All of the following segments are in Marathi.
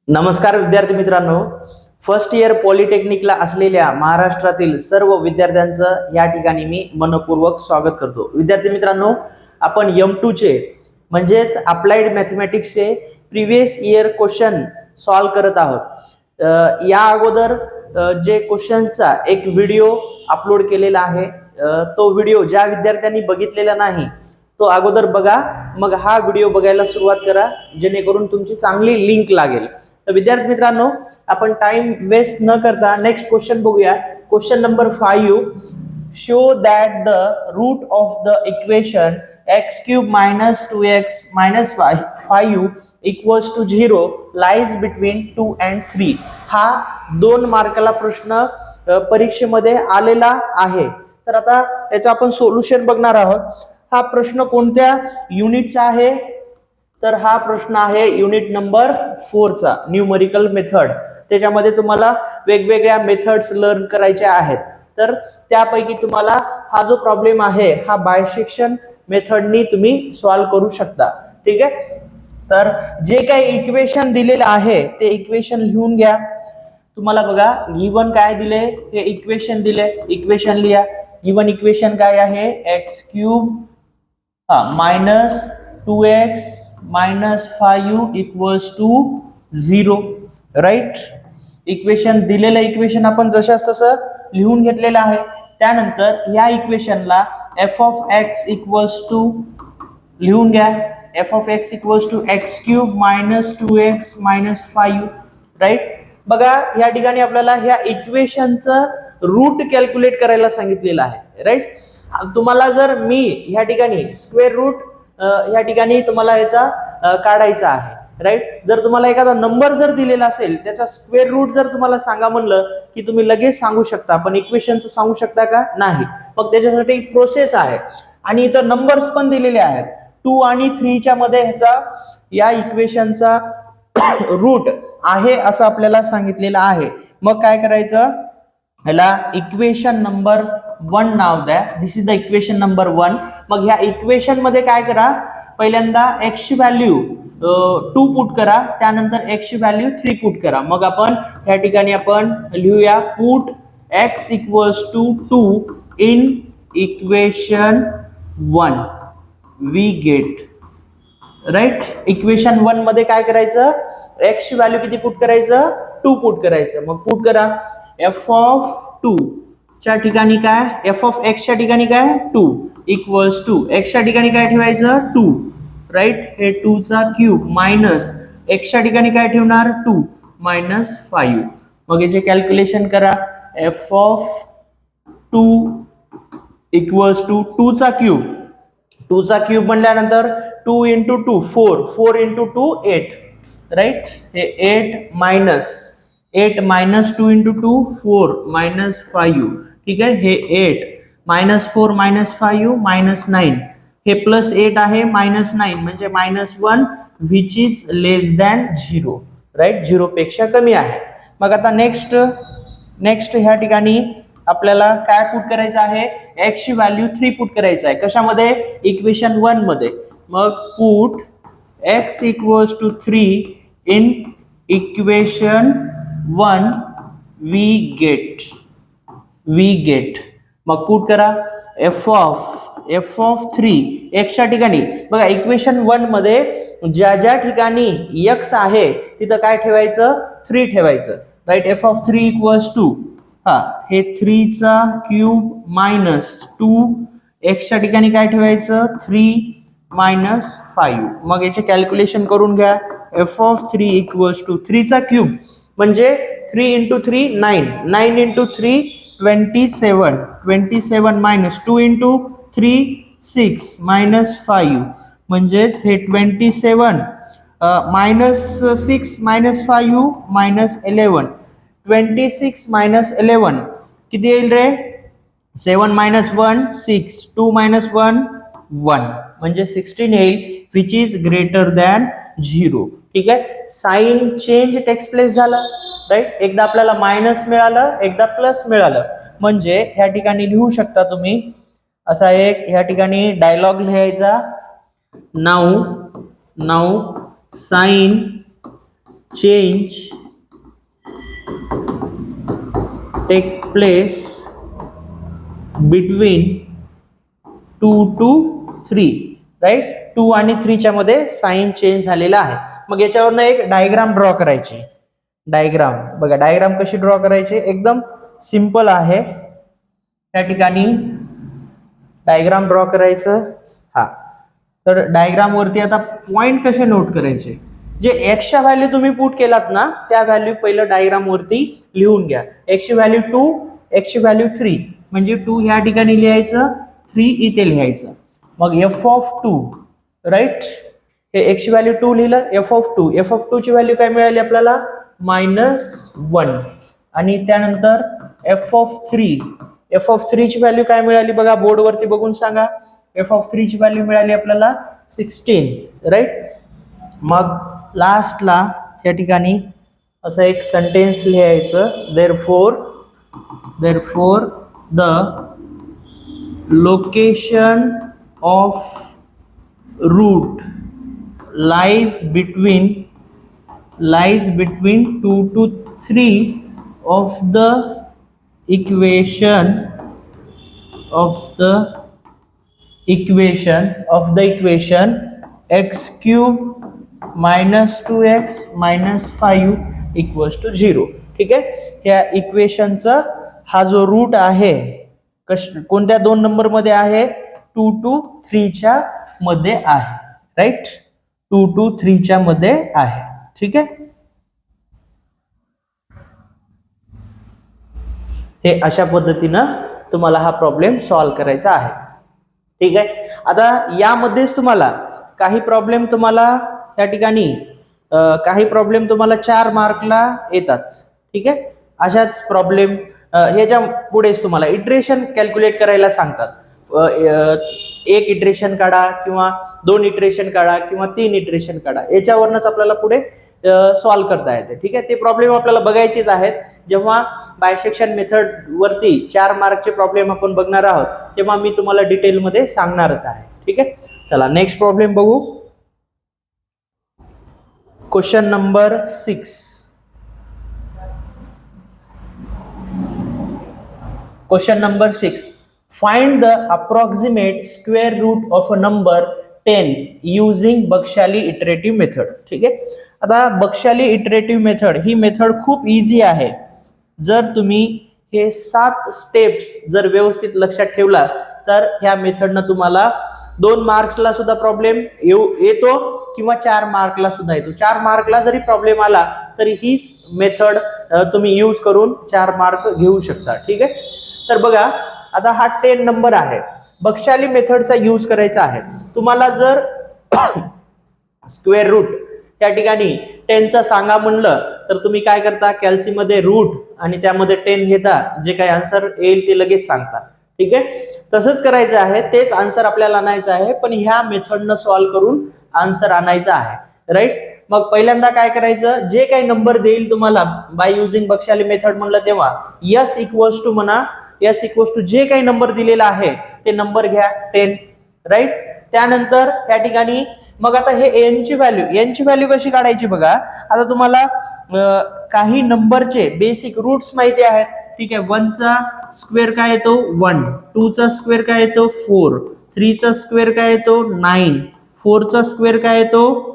नमस्कार विद्यार्थी मित्रांनो, फर्स्ट इयर पॉलिटेक्निकला असलेल्या महाराष्ट्रातील सर्व विद्यार्थ्यांचं या ठिकाणी मी मनपूर्वक स्वागत करतो। विद्यार्थी मित्रांनो, आपण M2 चे म्हणजेच अप्लाइड मॅथमॅटिक्सचे प्रीवियस इयर क्वेश्चन सॉल्व करत आहोत। या अगोदर जे क्वेश्चन्सचा एक व्हिडिओ अपलोड केलेला आहे, तो व्हिडिओ ज्या विद्यार्थ्यांनी बघितलेला नाही तो अगोदर बघा, मग हा व्हिडिओ बघायला सुरुवात करा, जेणेकरून तुमची चांगली लिंक लागेल। तर विद्यार्थी मित्रांनो, आपण टाइम वेस्ट न करता नेक्स्ट क्वेश्चन बघूया। Question number 5, show that the root of the equation x³ - 2x - 5 equals to 0 lies between 2 and 3। हा 2 मार्काला प्रश्न परीक्षेमध्ये आलेला आहे। तर आता याचं आपण सोल्युशन बघणार आहोत। हा प्रश्न कोणत्या युनिटचा आहे? तर हा प्रश्न आहे युनिट नंबर 4 चा, न्यूमेरिकल मेथड। त्याच्यामध्ये तुम्हाला वेगवेगळ्या मेथड्स लर्न करायच्या आहेत। तर त्यापैकी तुम्हाला हा जो प्रॉब्लेम आहे हा बायसेक्शन मेथडनी तुम्ही सॉल्व करू शकता। ठीक आहे, तर जे काही इक्वेशन दिलेलं आहे ते इक्वेशन लिहून घ्या। तुम्हाला बघा, गिवन काय दिले, हे इक्वेशन दिले, इक्वेशन लिहा। गिवन इक्वेशन काय आहे? x³ - 2x - 5 equals to 0, right. Equation दिलेलं इक्वेशन आपण जशास तसं लिहून घेतलेलं आहे। त्यानंतर या इक्वेशनला f of x equals to लिहून घ्या, f of x equals to x³ - 2x - 5, right. बघा, या ठिकाणी आपल्याला ह्या इक्वेशनचं रूट कॅल्क्युलेट करायला सांगितलेलं आहे, राईट। तुम्हाला जर मी ह्या ठिकाणी स्क्वेअर रूट या ठिकाणी तुम्हाला याचा काढायचा आहे, राईट। जर तुम्हाला एखादा नंबर जर दिलेला असेल, त्याचा स्क्वेअर रूट जर तुम्हाला सांगा म्हणलं की तुम्ही लगेच सांगू शकता, पण इक्वेशनचं सांगू शकता का? नाही। मग त्याच्यासाठी एक प्रोसेस आहे आणि इतर नंबर्स पण दिलेले आहेत। 2 आणि 3 च्या मध्ये ह्याचा या इक्वेशनचा रूट आहे असं आपल्याला सांगितलेलं आहे। मग काय करायचं? याला इक्वेशन नंबर 1 नाव द्या। दिस इज द इक्वेशन नंबर 1। मग ह्या इक्वेशन मध्ये काय करा? पहिल्यांदा x ची व्हॅल्यू 2 पुट करा, त्यानंतर x ची व्हॅल्यू 3 पुट करा। मग आपण या ठिकाणी आपण लिहूया, put x equals to 2 in equation 1 we get, right. Equation 1 मध्ये काय करायचं? x ची व्हॅल्यू किती पुट करायचं? 2 पुट करायचं। मग पुट करा, f of 2 च्या ठिकाणी काय? f of x च्या ठिकाणी काय? 2 इक्वल्स टू x च्या ठिकाणी काय ठेवायचं? 2, राईट। हे 2 चा क्यूब मायनस x च्या ठिकाणी काय ठेवणार? 2 मायनस 5। मग याचे कॅल्क्युलेशन करा, f of 2 इक्वल्स टू 2 चा क्यूब, 2 चा क्यूब म्हणल्यानंतर 2 × 2 4, 4 × 2 8, राईट। हे 8 मायनस 2 × 2 4 मायनस 5, ठीक आहे। हे 8 मायनस 4 मायनस 5 मायनस 9, हे प्लस 8 आहे मायनस 9 म्हणजे -1 which is less than 0, right. 0 पेक्षा कमी आहे। मग आता नेक्स्ट ह्या ठिकाणी आपल्याला काय पुट करायचं आहे? x ची व्हॅल्यू 3 पुट करायचं आहे। कशामध्ये? इक्वेशन 1 मध्ये। मग put x equals to 3 in equation 1 we get. मग पुट करा, f of 3 x च्या ठिकाणी बघा, इक्वेशन 1 मध्ये ज्या ज्या ठिकाणी x आहे तिथं काय ठेवायचं? 3 ठेवायचं, right. f of 3 equals to हे 3 चा क्यूब मायनस 2, x च्या ठिकाणी काय ठेवायचं? 3 मायनस 5। मग याचे कॅल्क्युलेशन करून घ्या, f of 3 इक्वल्स टू 3 चा क्यूब म्हणजे 3 × 3 9, 9 × 3 27, 27 मायनस 2 × 3 6 मायनस 5 म्हणजेच हे 27 मायनस 6 मायनस 5 मायनस 11, 26 मायनस 11 किती येईल रे? 7 मायनस 1 6, 2 मायनस 1 1 म्हणजे 16 येईल, विच इज ग्रेटर दॅन 0, ठीक आहे। साइन चेंज टेक्स प्लेस झाला, राईट। एकदा आपल्याला मायनस मिळालं, एकदा प्लस मिळालं, म्हणजे ह्या ठिकाणी लिहू शकता तुम्ही असा एक ह्या ठिकाणी डायलॉग लिहायचा, now sign change take place between 2 to 3, right. 2 आणि 3 च्या मध्ये साइन चेंज झालेला आहे. मग याच्यावरनं एक डायग्राम ड्रॉ करायची. डायग्राम बघा, डायग्राम कशी ड्रॉ करायची, एकदम सिंपल आहे. त्या ठिकाणी डायग्राम ड्रॉ करायचं. हा, तर डायग्राम वरती आता पॉइंट कसे नोट करायचे, जे एक्स च्या व्हॅल्यू तुम्ही पुट केलात ना त्या व्हॅल्यू पहिलं डायग्राम वरती लिहून घ्या. एक्स ची व्हॅल्यू 2, एक्स ची व्हॅल्यू 3, म्हणजे 2 ह्या ठिकाणी लिहायचं, 3 इथे लिहायचं. मग एफ ऑफ 2, राईट, हे एक्स ची व्हॅल्यू 2 लिहिलं, एफ ऑफ 2 ची व्हॅल्यू काय मिळाली आपल्याला -1. आणि त्यानंतर एफ ऑफ 3 ची व्हॅल्यू काय मिळाली बघा, बोर्ड वरती बघून सांगा. एफ ऑफ 3 ची व्हॅल्यू मिळाली आपल्याला 16, राईट. मग लास्टला या ठिकाणी असं एक सेंटेन्स लिहायचं, therefore the location of root lies between 2 to 3 of the equation x cube minus 2x minus 5 equals to 0. ठीक आहे. या इक्वेशनचा हा जो रूट आहे कोणत्या 2 नंबर मध्ये आहे, 2 to 3 च्या मध्ये आहे, राईट. 2 to 3 च्या मध्ये आहे. ठीक आहे. हे अशा पद्धतीनं तुम्हाला हा प्रॉब्लेम सॉल्व्ह करायचा आहे. ठीक आहे. आता यामध्येच तुम्हाला काही प्रॉब्लेम या ठिकाणी काही प्रॉब्लेम तुम्हाला 4 मार्कला येतात. ठीक आहे. अशाच प्रॉब्लेम ह्याच्या पुढेच तुम्हाला इटरेशन कॅल्क्युलेट करायला सांगतात. 1 इटरेशन काढा किंवा 2 इटरेशन काढा किंवा 3 इटरेशन काढा, याच्यावरनच आपल्याला पुढे सॉल्व्ह करता येते. ठीक आहे. ते प्रॉब्लेम आपल्याला बघायचेच आहेत. जेव्हा बायसेक्शन मेथड वरती 4 मार्कचे प्रॉब्लेम आपण बघणार आहोत तेव्हा मी तुम्हाला डिटेलमध्ये सांगणारच आहे. ठीक आहे. चला नेक्स्ट प्रॉब्लेम बघू. Question number 6. Question number 6. Find the approximate square root of a number 10 using Bakhshali iterative method. ठीक आहे. आता बक्षाली इटरेटिव्ह मेथड ही मेथड खूप इझी आहे. जर तुम्ही हे 7 स्टेप्स जर व्यवस्थित लक्षात ठेवला तर ह्या मेथडनं तुम्हाला 2 मार्क्सला सुद्धा प्रॉब्लेम येतो किंवा 4 मार्कला सुद्धा येतो. 4 मार्कला जरी प्रॉब्लेम आला तरी ही मेथड तुम्ही यूज करून 4 मार्क घेऊ शकता. ठीक आहे. तर बघा, आता हा 10 नंबर आहे. बक्षाली मेथडचा यूज करायचा आहे. तुम्हाला जर स्क्वेअर रूट या ठिकाणी 10चा सांगा म्हणलं तर तुम्ही काय करता, कॅल्सी मध्ये रूट आणि त्यामध्ये 10 घेता, जे काही आन्सर येईल ते लगेच सांगता. ठीक आहे. तसंच करायचं आहे, तेच आन्सर आपल्याला आणायचं आहे, पण ह्या मेथडनं सॉल्व्ह करून आन्सर आणायचा आहे, राईट. मग पहिल्यांदा काय करायचं, जे काही नंबर देईल तुम्हाला बाय युजिंग बक्षाली मेथड म्हणलं तेव्हा यस इक्वल्स टू म्हणा, यस इक्वल्स टू जे काही नंबर दिलेला आहे ते नंबर घ्या 10, राईट. त्यानंतर त्या ठिकाणी मग आता हे एन ची व्हॅल्यू कशी काढायची बघा. आता तुम्हाला काही नंबरचे बेसिक रूट्स माहिती आहेत. ठीक आहे. 1 चा स्क्वेअर काय येतो 1, 2 चा स्क्वेअर काय येतो 4, 3 चा स्क्वेअर काय येतो 9, 4 चा स्क्वेअर काय येतो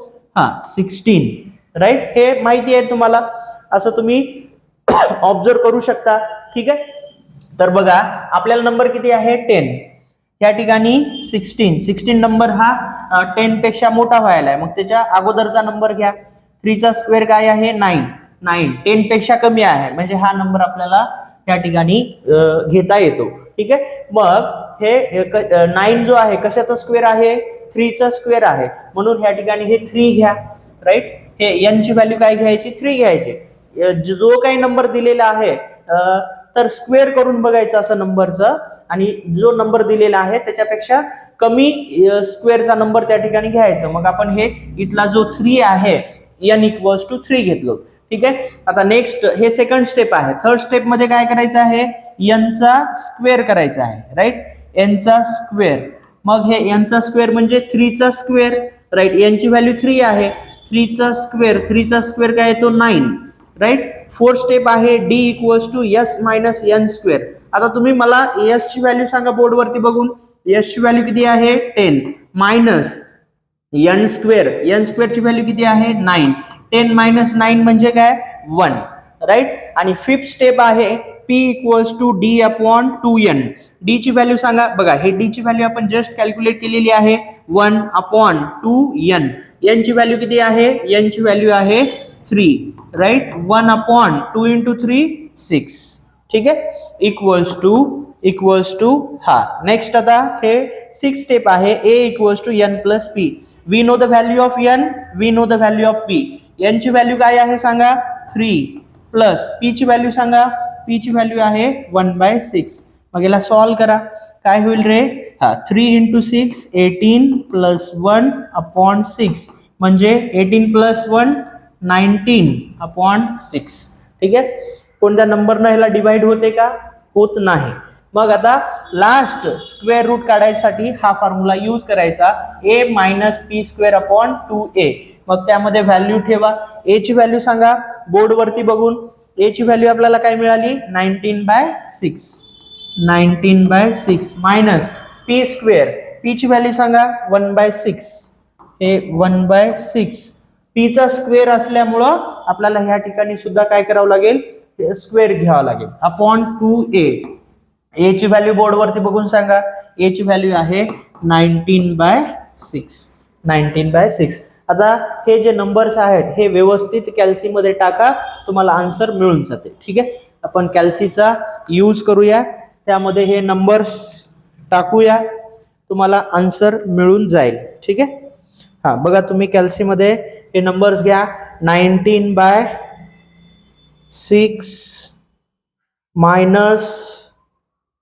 16, राईट. हे माहिती आहे तुम्हाला, असं तुम्ही ऑब्झर्व करू शकता. ठीक आहे. तर बघा, आपल्याला नंबर किती आहे 10, या ठिकाणी 16 नंबर हा 10 पेक्षा मोठा व्हायला आहे. मग त्याच्या अगोदरचा नंबर घ्या. 3 चा स्क्वेअर काय आहे 9, 10 पेक्षा कमी आहे म्हणजे हा नंबर आपल्याला या ठिकाणी घेता येतो. ठीक आहे. मग हे 9 जो आहे कशाचा स्क्वेअर आहे 3 चा स्क्वेअर आहे, म्हणून या ठिकाणी हे 3 घ्या, राईट. हे n ची व्हॅल्यू काय घ्यायची 3 घ्यायची. जो काही नंबर दिलेला आहे तर स्क्वेअर करून बघायचं असं नंबरचं, आणि जो नंबर दिलेला आहे त्याच्यापेक्षा कमी स्क्वेअरचा नंबर त्या ठिकाणी घ्यायचं. मग आपण हे इथला जो 3 आहे n इक्वल्स टू 3 घेतलो. ठीक आहे. आता नेक्स्ट हे सेकंड स्टेप आहे. थर्ड स्टेप मध्ये काय करायचं आहे, n चा स्क्वेअर करायचा आहे, राईट. n चा स्क्वेअर. मग हे n चा स्क्वेअर म्हणजे 3 चा स्क्वेअर, राईट. n ची व्हॅल्यू 3 आहे, 3चा स्क्वेअर काय येतो 9, राईट. 4 स्टेप आहे d equals to s minus n square. आता तुम्ही मला s ची व्हॅल्यू सांगा बोर्डवरती बघून. s ची व्हॅल्यू किती आहे 10 मायनस n स्क्वेअर ची व्हॅल्यू किती आहे 9. 10 मायनस 9 म्हणजे काय 1, राईट. आणि 5th स्टेप आहे p equals to d upon 2n. d ची व्हॅल्यू सांगा. बघा हे d ची व्हॅल्यू आपण जस्ट कॅल्क्युलेट केलेली आहे 1 अपॉन 2n. n ची व्हॅल्यू किती आहे, n ची व्हॅल्यू आहे 3, राईट. 1 अपॉन 2 इंटू 3 6, ठीक आहे. इक्वल्स टू हा नेक्स्ट आता हे 6 स्टेप आहे a equals to n plus p. We know the value of n, we know the value of p. n ची व्हॅल्यू काय आहे सांगा 3 प्लस p ची व्हॅल्यू सांगा. p ची व्हॅल्यू आहे 1/6. मग याला सॉल्व करा. काय होईल रे, हा 3 इंटू 6 18 प्लस 1 अपॉन 6 म्हणजे 18 प्लस 1 19 अपॉन 6, ठीक आहे. कोणत्या नंबरनं ह्याला डिवाइड होते का, होत नाही. मग आता लास्ट स्क्वेअर रूट काढायसाठी हा फॉर्म्युला यूज करायचा a minus P square upon 2a. मग त्यामध्ये व्हॅल्यू ठेवा. a ची व्हॅल्यू सांगा बोर्डवरती बघून. a ची व्हॅल्यू आपल्याला काय मिळाली 19/6 मायनस p स्क्वेअर. p ची व्हॅल्यू सांगा 1/6, हे 1/6. p चा स्क्वेअर असल्यामुळं आपल्याला ह्या ठिकाणी सुद्धा काय करावं लागेल, स्क्वेअर घ्यावा लागेल अपॉन 2a. a ची व्हॅल्यू बोर्डवरती बघून सांगा. a ची व्हॅल्यू आहे 19/6. आता हे जे नंबर्स आहेत हे व्यवस्थित कॅल्सी मध्ये टाका, तुम्हाला आन्सर मिळून जाते, ठीक आहे. आपण कॅल्सीचा यूज करूया, त्यामध्ये हे नंबर्स टाकूया, तुम्हाला आन्सर मिळून जाईल, ठीक आहे. हा बघा तुम्ही कॅल्सी मध्ये हे नंबर्स घ्या. 19/6 मायनस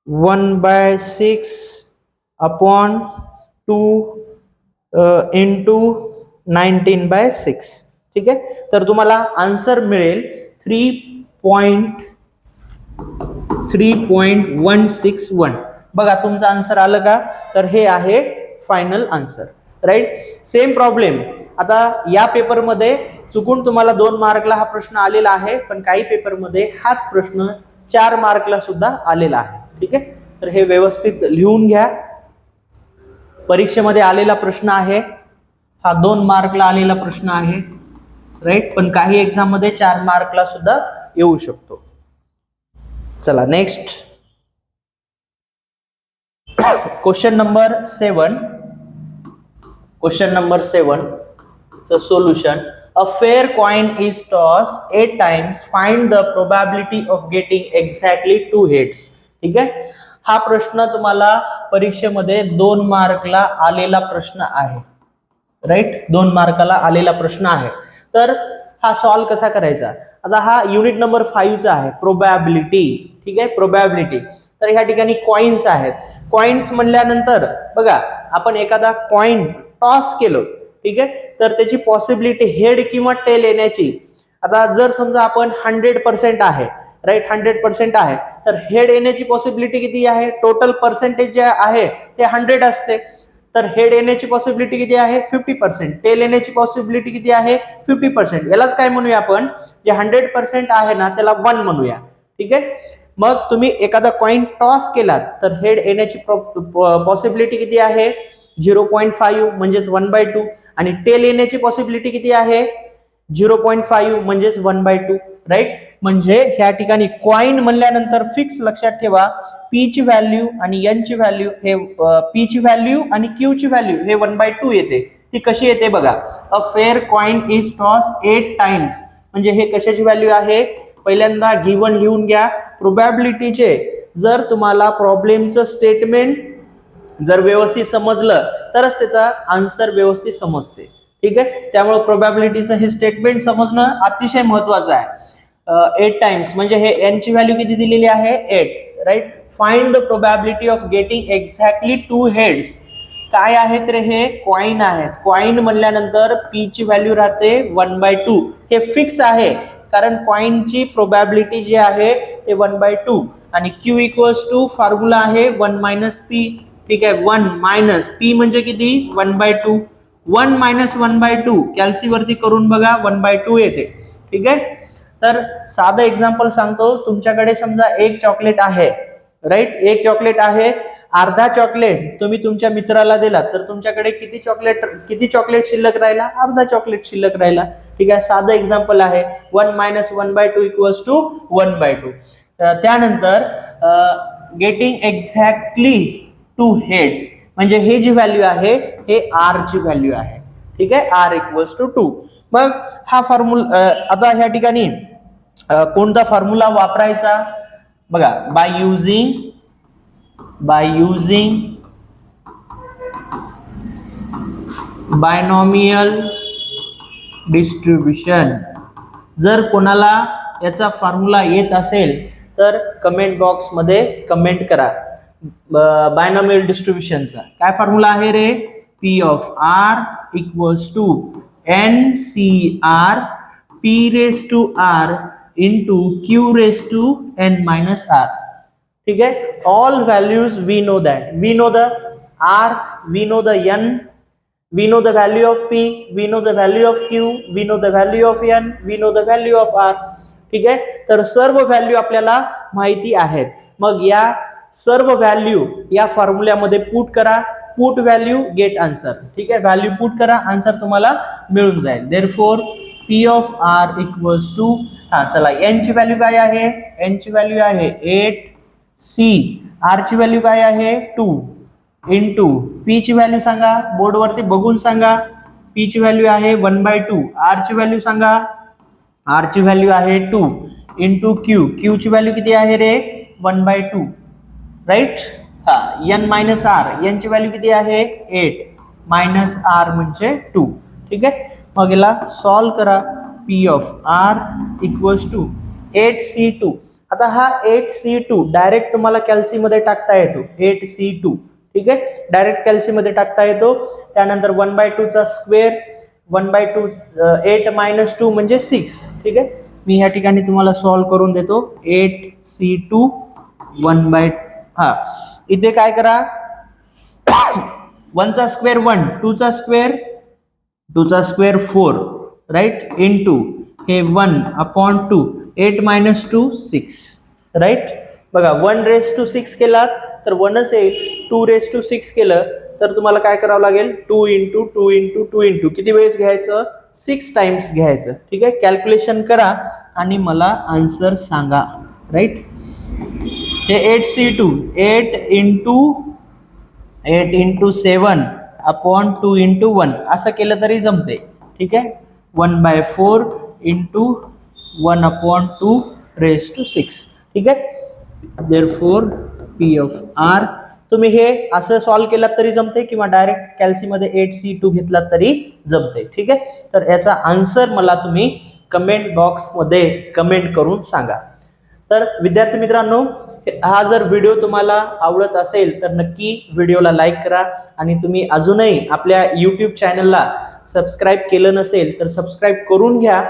1/6 अपॉन 2 इंटू 19/6, ठीक आहे. तर तुम्हाला आन्सर मिळेल 3.161. बघा तुमचा आन्सर आलं का, तर हे आहे final answer, right. Same problem आता या पेपरमध्ये चुकून तुम्हाला 2 मार्कला हा प्रश्न आलेला आहे, पण काही पेपरमध्ये हाच प्रश्न 4 मार्कला सुद्धा आलेला आहे, ठीक आहे. तर हे व्यवस्थित लिहून घ्या. परीक्षेमध्ये आलेला प्रश्न आहे हा 2 मार्कला आलेला प्रश्न आहे, राईट. पण काही एक्झाम मध्ये 4 मार्कला सुद्धा येऊ शकतो. चला next question number 7. Question number 7 च solution. A fair coin is tossed 8 times. Find the probability of getting exactly 2 heads. ठीक आहे. हा प्रश्न तुम्हाला परीक्षेमध्ये 2 मार्कला आलेला प्रश्न आहे, राईट. 2 मार्काला आलेला प्रश्न आहे. तर हा सॉल्व कसा करायचा. आता हा युनिट नंबर 5 चा आहे, प्रोबॅबिलिटी, ठीक आहे. प्रोबॅबिलिटी. तर ह्या ठिकाणी कॉइन्स आहेत. कॉइन्स म्हणल्यानंतर बघा आपण एखादा कॉइन टॉस केलं, ठीक आहे, तर त्याची पॉसिबिलिटी हेड किंवा टेल येण्याची. आता जर समजा आपण 100% आहे, राईट, 100% आहे, तर हेड येण्याची पॉसिबिलिटी किती आहे, टोटल पर्सेंटेज जे आहे ते 100 असते. तर हेड येण्याची पॉसिबिलिटी किती आहे 50%. टेल येण्याची पॉसिबिलिटी किती आहे 50%. यालाच काय म्हणूया आपण, जे 100% आहे ना त्याला 1 म्हणूया, ठीक आहे. मग तुम्ही एखादा कॉइन टॉस केलात तर हेड येण्याची पॉसिबिलिटी किती आहे 0.5 म्हणजेच 1/2. आणि टेल येण्याची पॉसिबिलिटी किती आहे 0.5 म्हणजेच 1/2, राईट. म्हणजे ह्या ठिकाणी कॉइन म्हणल्यानंतर फिक्स लक्षात ठेवा p ची व्हॅल्यू आणि n ची व्हॅल्यू हे p ची व्हॅल्यू आणि q ची व्हॅल्यू हे 1/2 येते. ती कशी येते बघा. अ fair coin is toss 8 times. म्हणजे हे कशाची व्हॅल्यू आहे, पहिल्यांदा गिवन लिहून घ्या. प्रोबॅबिलिटीचे जर तुम्हाला प्रॉब्लेमचं स्टेटमेंट जर व्यवस्थित समजलं तरच त्याचा आन्सर व्यवस्थित समजते, ठीक आहे. त्यामुळे प्रोबॅबिलिटीचं हे स्टेटमेंट समजणं अतिशय महत्वाचं आहे. 8 टाइम्स म्हणजे हे n ची व्हॅल्यू किती दिलेली आहे 8, right. Find the probability of getting exactly 2 heads. काय आहेत रे, हे कॉइन आहेत. कॉइन म्हणल्यानंतर p ची व्हॅल्यू राहते 1/2. हे फिक्स आहे कारण कॉइनची प्रोबॅबिलिटी जी आहे ते 1/2 आणि q इक्वल्स टू फॉर्म्युला आहे 1 - p, ठीक आहे. 1 - p म्हणजे किती 1/2. 1 मायनस 1/2 कॅल्सी वरती करून बघा 1/2 येते. ठीक आहे. तर साधं एक्झाम्पल सांगतो. तुमच्याकडे समजा एक चॉकलेट आहे, राईट, एक चॉकलेट आहे. अर्धा चॉकलेट तुम्ही तुमच्या मित्राला दिला तर तुमच्याकडे किती चॉकलेट शिल्लक राहिला? अर्धा चॉकलेट शिल्लक राहिला. ठीक आहे. साधं एक्झाम्पल आहे. 1 मायनस 1/2 इक्वल्स टू 1/2. त्यानंतर गेटिंग एक्झॅक्टली 2 हेड्स, म्हणजे हे जी व्हॅल्यू आहे हे आर ची व्हॅल्यू आहे. ठीक आहे. R equals to 2. मग हा फॉर्म्युला आता ह्या ठिकाणी कोणता फॉर्म्युला वापरायचा बघा. By using binomial distribution. जर कोणाला याचा फॉर्म्युला येत असेल तर कमेंट बॉक्स मध्ये कमेंट करा. बायनॉमियल डिस्ट्रीब्युशनचा काय फॉर्म्युला आहे रे? P of R equals to n c r p raise to r into q raise to n minus r. ठीक आहे. All values we know that. We know the r, we know the n, we know the value of p, we know the value of q, we know the value of n, we know the value of r. ठीक आहे. तर सर्व व्हॅल्यू आपल्याला माहिती आहेत. मग या सर्व व्हॅल्यू या फॉर्म्युल्यामध्ये पुट करा. Put value get answer. ठीक आहे. व्हॅल्यू पुट करा, आन्सर तुम्हाला मिळून जाईल. Therefore p of r equals to, चला n ची व्हॅल्यू काय आहे? n ची व्हॅल्यू आहे 8, c r ची व्हॅल्यू काय आहे 2 इंटू पी ची व्हॅल्यू सांगा, बोर्ड वरती बघून सांगा. पी ची व्हॅल्यू आहे 1/2. आर ची व्हॅल्यू सांगा. आर ची व्हॅल्यू आहे 2 इंटू क्यू ची व्हॅल्यू किती आहे रे? 1/2. Right. N minus R, N ची व्हॅल्यू किती आहे? 8 मायनस आर म्हणजे 2. ठीक आहे. मग याला सॉल्व करा. P of R equals to 8c2. आता हा 8c2 डायरेक्ट तुम्हाला कॅल्सी मध्ये टाकता येतो. 8c2. ठीक आहे. डायरेक्ट कॅल्सी मध्ये टाकता येतो. त्यानंतर 1/2 चा स्क्वेअर, 1/2 8 मायनस 2 म्हणजे 6. ठीक आहे. मी या ठिकाणी तुम्हाला सॉल्व करून देतो. 8c2 इथे काय करा? 1 चा स्क्वेअर 1, 2 चा स्क्वेअर 4, राईट, इंटू हे 1/2, 8 मायनस 2 6. राईट. बघा 1 रेस टू 6 केलात तर 1च येईल. 2 रेस टू 6 केलं तर तुम्हाला काय करावं लागेल? 2 इंटू 2 इंटू 2 इंटू किती वेळेस घ्यायचं? 6 टाइम्स घ्यायचं. ठीक आहे. कॅल्क्युलेशन करा आणि मला आन्सर सांगा. राईट. हे 8c2 8 इंटू 7/2 इंटू 1 असं केलं तरी जमते. ठीक आहे. 1/4 इंटू 1/2 रेस टू 6. ठीक आहे. देअरफॉर पी ऑफ आर, तुम्ही हे असं सॉल्व केलात तरी जमते किंवा डायरेक्ट कॅल्सी मध्ये 8c2 घेतलात तरी जमते. ठीक आहे. तर याचा आन्सर मला तुम्ही कमेंट बॉक्स मध्ये कमेंट करून सांगा. तर विद्यार्थी मित्रांनो, हा जर व्हिडिओ तुम्हाला आवडत असेल तर नक्की व्हिडिओला लाईक करा आणि तुम्ही अजूनही आपल्या YouTube चॅनलला सबस्क्राईब केलं नसेल तर सबस्क्राईब करून घ्या,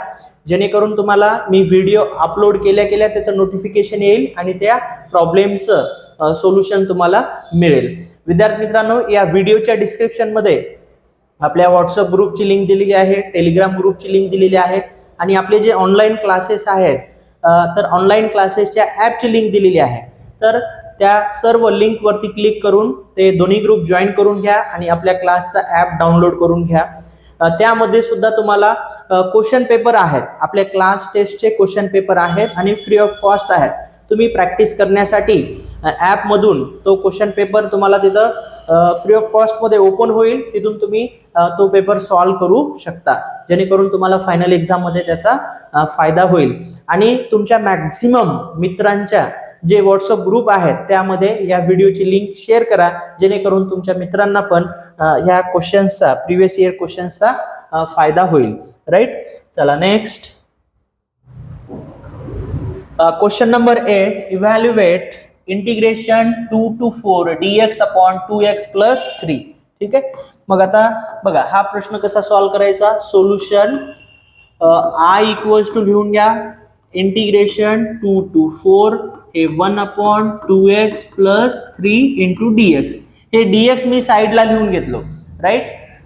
जेणेकरून तुम्हाला मी व्हिडिओ अपलोड केल्या त्याचं नोटिफिकेशन येईल आणि त्या प्रॉब्लेमचं सोल्युशन तुम्हाला मिळेल. विद्यार्थी मित्रांनो, या व्हिडिओच्या डिस्क्रिप्शन मध्ये आपल्या व्हॉट्सअप ग्रुपची लिंक दिलेली आहे, टेलिग्राम ग्रुपची लिंक दिलेली आहे आणि आपले जे ऑनलाईन क्लासेस आहेत तर ऑनलाईन क्लासेसच्या ॲपची लिंक दिलेली आहे. तर त्या सर्व लिंक वरती क्लिक करून ते दोन्ही ग्रुप जॉईन करून घ्या आणि आपल्या क्लासचा ॲप डाउनलोड करून घ्या. त्यामध्ये सुद्धा तुम्हाला क्वेश्चन पेपर आहेत, आपल्या क्लास टेस्टचे क्वेश्चन पेपर आहेत आणि फ्री ऑफ कॉस्ट आहेत. तुम्ही प्रॅक्टिस करण्यासाठी ॲपमधून तो क्वेश्चन पेपर तुम्हाला तिथं फ्री ऑफ कॉस्टमध्ये ओपन होईल. तिथून तुम्ही तो पेपर सॉल्व करू शकता, जेणेकरून तुम्हाला फायनल एक्झाममध्ये त्याचा फायदा होईल. आणि तुमच्या मॅक्झिमम मित्रांच्या जे व्हॉट्सअप ग्रुप आहेत त्यामध्ये या व्हिडिओची लिंक शेअर करा, जेणेकरून तुमच्या मित्रांना पण ह्या क्वेश्चन्सचा, प्रिव्हियस इयर क्वेश्चन्सचा फायदा होईल. राईट. चला next. Question number 8. Evaluate integration 2 to 4 dx upon 2x plus 3. ठीक आहे. मग आता बघा हा प्रश्न कसा सॉल्व करायचा. सोल्युशन I इक्वल्स टू लिहून घ्या इंटिग्रेशन 2 to 4 हे 1/2x plus 3 into dx. हे dx मी साईडला लिहून घेतलो. राईट.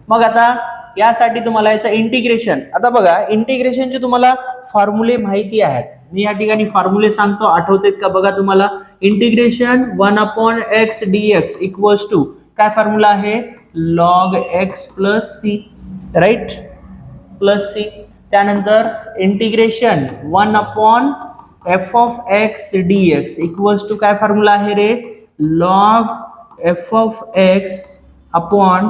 मग आता यासाठी तुम्हाला याचं इंटिग्रेशन, आता बघा इंटिग्रेशनचे तुम्हाला फॉर्म्युले माहिती आहेत, मी या ठिकाणी फॉर्म्युले सांगतो, आठवतेत का बघा तुम्हाला. Integration 1/x dx equals to काय फॉर्म्युला आहे, log x plus c, right, plus c. त्यानंतर integration 1/f of x dx equals to काय फॉर्म्युला आहे रे, log f of x upon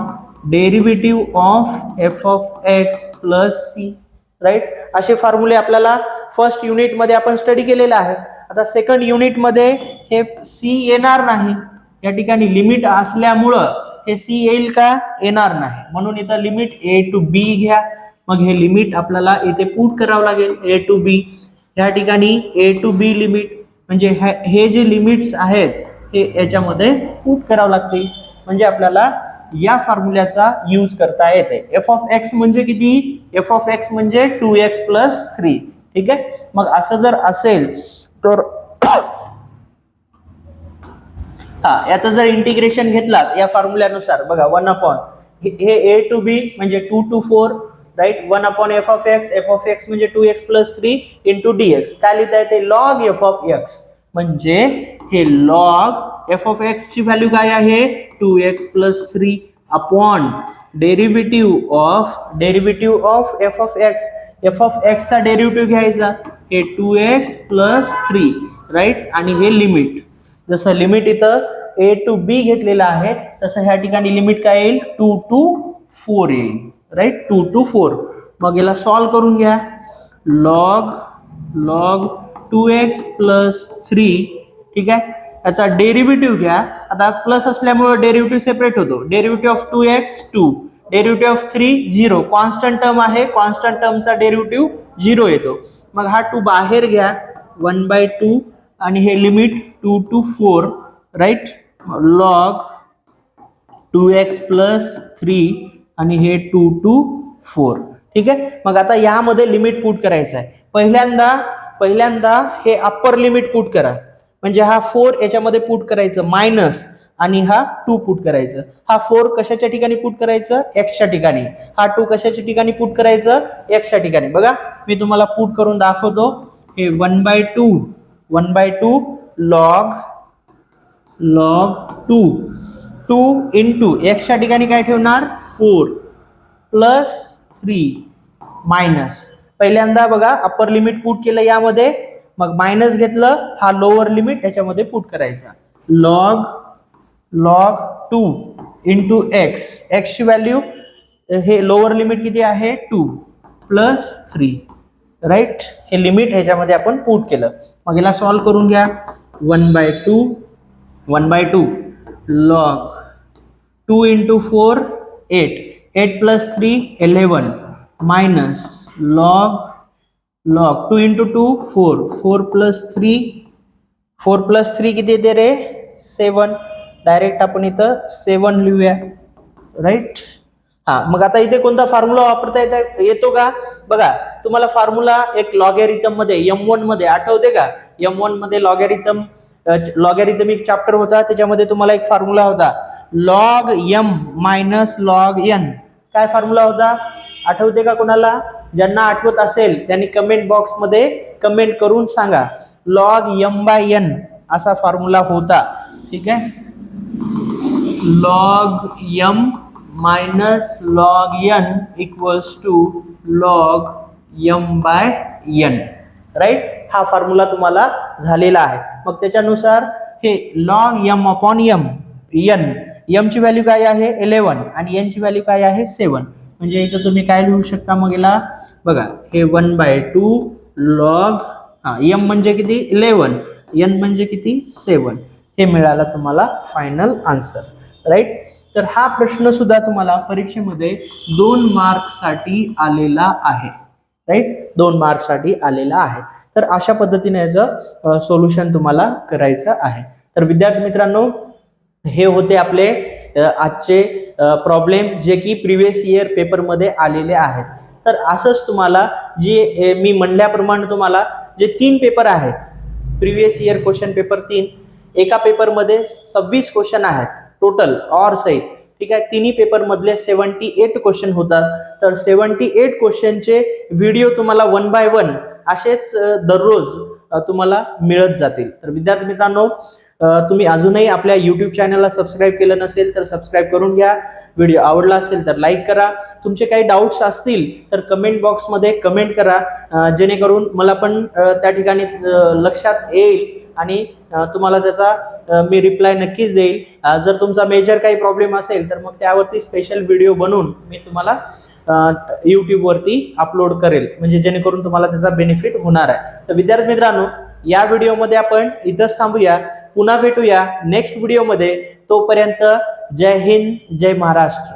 derivative of f of x plus c, right. असे फॉर्म्युले आपल्याला फर्स्ट युनिट मध्ये आपण स्टडी केलेला आहे. आता सेकंड युनिट मध्ये हे सी येणार नाही, या ठिकाणी लिमिट असल्यामुळं हे सी येईल का, येणार नाही, म्हणून इथं लिमिट a to b घ्या. मग हे लिमिट आपल्याला इथे पुट करावं लागेल, a to b. या ठिकाणी a to b लिमिट म्हणजे हे जे लिमिट्स आहेत हे याच्यामध्ये पुट करावं लागते, म्हणजे आपल्याला या फॉर्म्युल्याचा यूज करता येते. f of x म्हणजे किती, f of x म्हणजे 2x प्लस 3, ठीक आहे. मग असं जर असेल तर हा याचं जर इंटिग्रेशन घेतला या फॉर्म्युल्यानुसार बघा 1 हे a to b म्हणजे 2 to 4, right. 1/f of x म्हणजे 2x प्लस 3 इंटू dx. काय लिहिता येते, log f of x म्हणजे हे log f of x ची व्हॅल्यू काय आहे, 2x plus 3 upon derivative of f of x. f of x चा डेरिव्हेटिव्ह घ्यायचा, हे 2x प्लस 3, राईट. आणि हे लिमिट, जसं लिमिट इथं a to b घेतलेला आहे तसं ह्या ठिकाणी लिमिट काय येईल, 2 to 4 येईल, राईट, 2 to 4. मग याला सॉल्व करून घ्या, log 2x प्लस 3, ठीक आहे. याचा डेरिव्हेटिव्ह घ्या, आता प्लस असल्यामुळे डेरिव्हेटिव्ह सेपरेट होतो. Derivative of 2x 2, derivative of 3 0, constant term आहे, कॉन्स्टंट टर्मचा डेरिव्हेटिव्ह 0 येतो. मग हा 2 बाहेर घ्या, 1/2 आणि हे limit 2 to 4, right. log 2x plus 3 आणि हे 2 to 4, ठीक आहे. मग आता यामध्ये लिमिट पुट करायचं आहे. पहिल्यांदा हे अप्पर लिमिट पुट करा, म्हणजे हा 4 याच्यामध्ये पुट करायचं मायनस आणि हा 2 पुट करायचं. हा 4 कशाच्या ठिकाणी पुट करायचं, x च्या ठिकाणी. हा 2 कशाच्या ठिकाणी पुट करायचं, x च्या ठिकाणी. बघा मी तुम्हाला पुट करून दाखवतो. हे 1/2 log 2 इंटू x च्या ठिकाणी काय ठेवणार, 4 प्लस 3 मायनस. पहिल्यांदा बघा अप्पर लिमिट पुट केलं यामध्ये, मग मायनस घेतलं, हा लोअर लिमिट याच्यामध्ये पुट करायचा. log 2 इंटू x ची व्हॅल्यू, हे लोअर लिमिट किती आहे, 2 प्लस 3, राईट. हे लिमिट ह्याच्यामध्ये आपण पुट केलं. मग याला सॉल्व करून घ्या, 1/2 log 2 into 4 8 plus 3 11 minus log 2 into 2 4 plus 3 किती येते रे, 7. डायरेक्ट आपण इथं 7 लिहूया, राईट. हा मग आता इथे कोणता फॉर्म्युला वापरता येतो का, बघा तुम्हाला फॉर्म्युला एक लॉगॅरिथम मध्ये M1 मध्ये आठवते का, M1 मध्ये लॉगॅरिथमिक चॅप्टर होता, त्याच्यामध्ये तुम्हाला एक फॉर्म्युला होता log m minus log n. काय फॉर्म्युला होता, आठवते का कोणाला, ज्यांना आठवत असेल त्यांनी कमेंट बॉक्स मध्ये कमेंट करून सांगा. log m/n असा फॉर्म्युला होता, ठीक आहे. log m minus log n equals to log m/n, right. हा फॉर्म्युला तुम्हाला झालेला आहे. मग त्याच्यानुसार हे log m अपॉन m ची व्हॅल्यू काय आहे 11 आणि n ची व्हॅल्यू काय आहे 7. म्हणजे इथं तुम्ही काय लिहू शकता, मग याला बघा हे 1/2 log m म्हणजे किती 11, n म्हणजे किती 7. हे मिळालं तुम्हाला फायनल आन्सर, राईट. तर हा प्रश्न सुद्धा तुम्हाला परीक्षेमध्ये 2 मार्क्ससाठी आलेला आहे, राईट, 2 मार्क्ससाठी आलेला आहे. तर अशा पद्धतीने याचं सोल्युशन तुम्हाला करायचं आहे. तर विद्यार्थी मित्रांनो, हे होते आपले आजचे प्रॉब्लेम जे की प्रिव्हियस इयर पेपरमध्ये आलेले आहेत. तर असंच तुम्हाला जे मी म्हणल्याप्रमाणे तुम्हाला जे 3 पेपर आहेत, प्रिव्हियस इयर क्वेश्चन पेपर 3, एका पेपरमध्ये 26 क्वेश्चन आहेत टोटल ऑर सहित, ठीक आहे. तिन्ही पेपर मधले 78 क्वेश्चन होतात. तर 78 क्वेश्चनचे व्हिडिओ तुम्हाला 1 बाय 1 असेच दररोज तुम्हाला मिळत जातील. तर विद्यार्थी मित्रांनो, तुम्ही अजूनही आपल्या YouTube चॅनलला सबस्क्राईब केलं नसेल तर सबस्क्राईब करून घ्या. व्हिडिओ आवडला असेल तर लाईक करा. तुमचे काही डाऊट्स असतील तर कमेंट बॉक्समध्ये कमेंट करा, जेणेकरून मला पण त्या ठिकाणी लक्षात येईल आणि तुम्हाला त्याचा मी रिप्लाय नक्कीच देईल. जर तुमचा मेजर काही प्रॉब्लेम असेल तर मग त्यावरती स्पेशल व्हिडिओ बनवून मी तुम्हाला YouTube वरती अपलोड करेल, म्हणजे जेणेकरून तुम्हाला त्याचा बेनिफिट होणार आहे. तर विद्यार्थी मित्रांनो, या व्हिडिओमध्ये आपण इथंच थांबूया. पुन्हा भेटूया नेक्स्ट व्हिडिओमध्ये. तोपर्यंत जय हिंद, जय महाराष्ट्र.